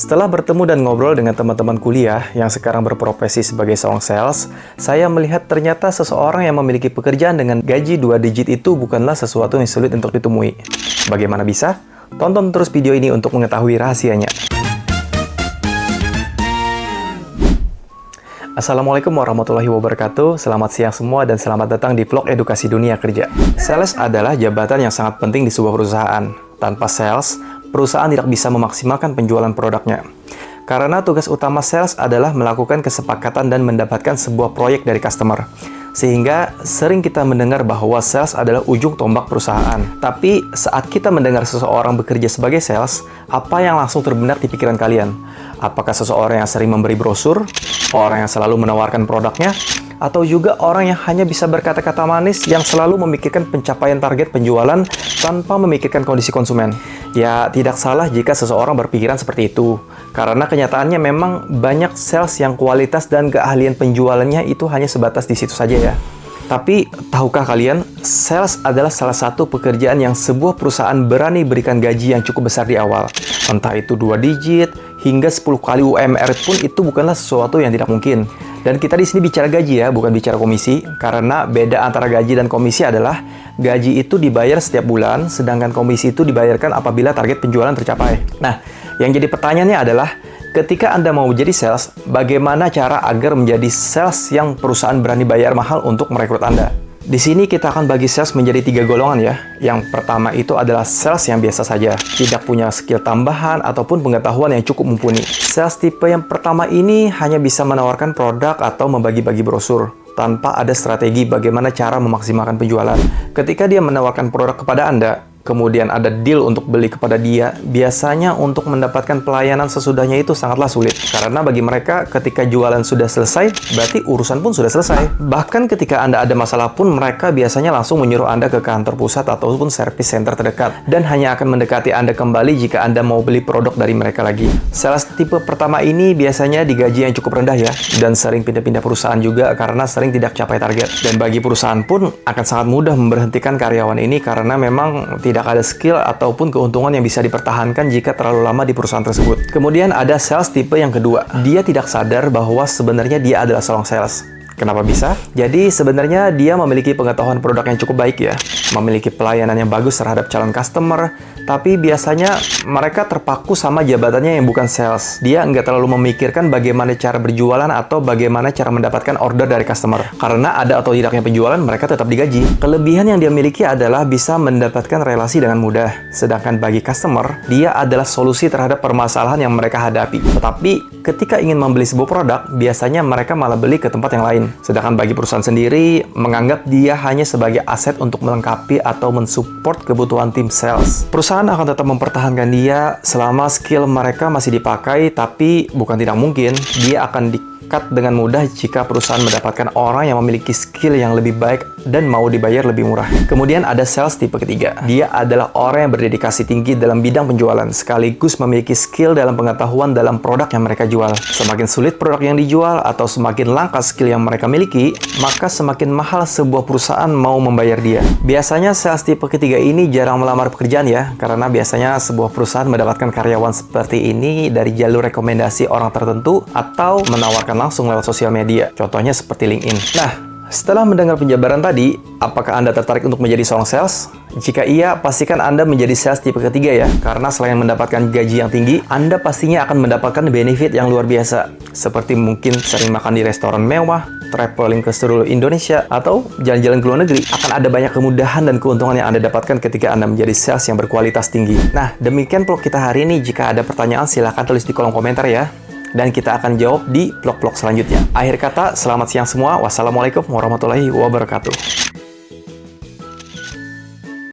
Setelah bertemu dan ngobrol dengan teman-teman kuliah yang sekarang berprofesi sebagai seorang sales, saya melihat ternyata seseorang yang memiliki pekerjaan dengan gaji 2 digit itu bukanlah sesuatu yang sulit untuk ditemui. Bagaimana bisa? Tonton terus video ini untuk mengetahui rahasianya. Assalamualaikum warahmatullahi wabarakatuh. Selamat siang semua dan selamat datang di vlog edukasi dunia kerja. Sales adalah jabatan yang sangat penting di sebuah perusahaan. Tanpa sales, perusahaan tidak bisa memaksimalkan penjualan produknya. Karena tugas utama sales adalah melakukan kesepakatan dan mendapatkan sebuah proyek dari customer. Sehingga sering kita mendengar bahwa sales adalah ujung tombak perusahaan. Tapi saat kita mendengar seseorang bekerja sebagai sales, apa yang langsung terbenak di pikiran kalian? Apakah seseorang yang sering memberi brosur, orang yang selalu menawarkan produknya, atau juga orang yang hanya bisa berkata-kata manis yang selalu memikirkan pencapaian target penjualan tanpa memikirkan kondisi konsumen? Ya, tidak salah jika seseorang berpikiran seperti itu. Karena kenyataannya memang banyak sales yang kualitas dan keahlian penjualannya itu hanya sebatas di situ saja ya. Tapi, tahukah kalian, sales adalah salah satu pekerjaan yang sebuah perusahaan berani berikan gaji yang cukup besar di awal. Entah itu 2 digit, hingga 10 kali UMR pun itu bukanlah sesuatu yang tidak mungkin. Dan kita di sini bicara gaji ya, bukan bicara komisi. Karena beda antara gaji dan komisi adalah gaji itu dibayar setiap bulan, sedangkan komisi itu dibayarkan apabila target penjualan tercapai. Nah, yang jadi pertanyaannya adalah, ketika Anda mau menjadi sales, bagaimana cara agar menjadi sales yang perusahaan berani bayar mahal untuk merekrut Anda? Di sini kita akan bagi sales menjadi 3 golongan ya. Yang pertama itu adalah sales yang biasa saja, tidak punya skill tambahan ataupun pengetahuan yang cukup mumpuni. Sales tipe yang pertama ini hanya bisa menawarkan produk atau membagi-bagi brosur, tanpa ada strategi bagaimana cara memaksimalkan penjualan. Ketika dia menawarkan produk kepada Anda, kemudian ada deal untuk beli kepada dia, biasanya untuk mendapatkan pelayanan sesudahnya itu sangatlah sulit. Karena bagi mereka, ketika jualan sudah selesai, berarti urusan pun sudah selesai. Bahkan ketika Anda ada masalah pun, mereka biasanya langsung menyuruh Anda ke kantor pusat ataupun service center terdekat. Dan hanya akan mendekati Anda kembali jika Anda mau beli produk dari mereka lagi. Sales tipe pertama ini biasanya digaji yang cukup rendah ya, dan sering pindah-pindah perusahaan juga karena sering tidak capai target. Dan bagi perusahaan pun akan sangat mudah memberhentikan karyawan ini karena memang tidak ada skill ataupun keuntungan yang bisa dipertahankan jika terlalu lama di perusahaan tersebut. Kemudian ada sales tipe yang kedua. Dia tidak sadar bahwa sebenarnya dia adalah seorang sales. Kenapa bisa? Jadi sebenarnya dia memiliki pengetahuan produk yang cukup baik ya, memiliki pelayanan yang bagus terhadap calon customer, tapi biasanya mereka terpaku sama jabatannya yang bukan sales. Dia nggak terlalu memikirkan bagaimana cara berjualan atau bagaimana cara mendapatkan order dari customer. Karena ada atau tidaknya penjualan, mereka tetap digaji. Kelebihan yang dia miliki adalah bisa mendapatkan relasi dengan mudah. Sedangkan bagi customer, dia adalah solusi terhadap permasalahan yang mereka hadapi. Tetapi ketika ingin membeli sebuah produk, biasanya mereka malah beli ke tempat yang lain. Sedangkan bagi perusahaan sendiri, menganggap dia hanya sebagai aset untuk melengkapi atau mensupport kebutuhan tim sales. Perusahaan akan tetap mempertahankan dia selama skill mereka masih dipakai, tapi bukan tidak mungkin, dia akan di-cut dengan mudah jika perusahaan mendapatkan orang yang memiliki skill yang lebih baik dan mau dibayar lebih murah. Kemudian ada sales tipe ketiga. Dia adalah orang yang berdedikasi tinggi dalam bidang penjualan, sekaligus memiliki skill dalam pengetahuan dalam produk yang mereka jual. Semakin sulit produk yang dijual atau semakin langka skill yang mereka miliki, maka semakin mahal sebuah perusahaan mau membayar dia. Biasanya sales tipe ketiga ini jarang melamar pekerjaan ya, karena biasanya sebuah perusahaan mendapatkan karyawan seperti ini dari jalur rekomendasi orang tertentu atau menawarkan langsung lewat sosial media. Contohnya seperti LinkedIn. Nah, setelah mendengar penjabaran tadi, apakah Anda tertarik untuk menjadi seorang sales? Jika iya, pastikan Anda menjadi sales tipe ketiga ya. Karena selain mendapatkan gaji yang tinggi, Anda pastinya akan mendapatkan benefit yang luar biasa. Seperti mungkin sering makan di restoran mewah, traveling ke seluruh Indonesia, atau jalan-jalan ke luar negeri. Akan ada banyak kemudahan dan keuntungan yang Anda dapatkan ketika Anda menjadi sales yang berkualitas tinggi. Nah, demikian vlog kita hari ini. Jika ada pertanyaan, silahkan tulis di kolom komentar ya. Dan kita akan jawab di vlog-vlog selanjutnya. Akhir kata, selamat siang semua. Wassalamualaikum warahmatullahi wabarakatuh.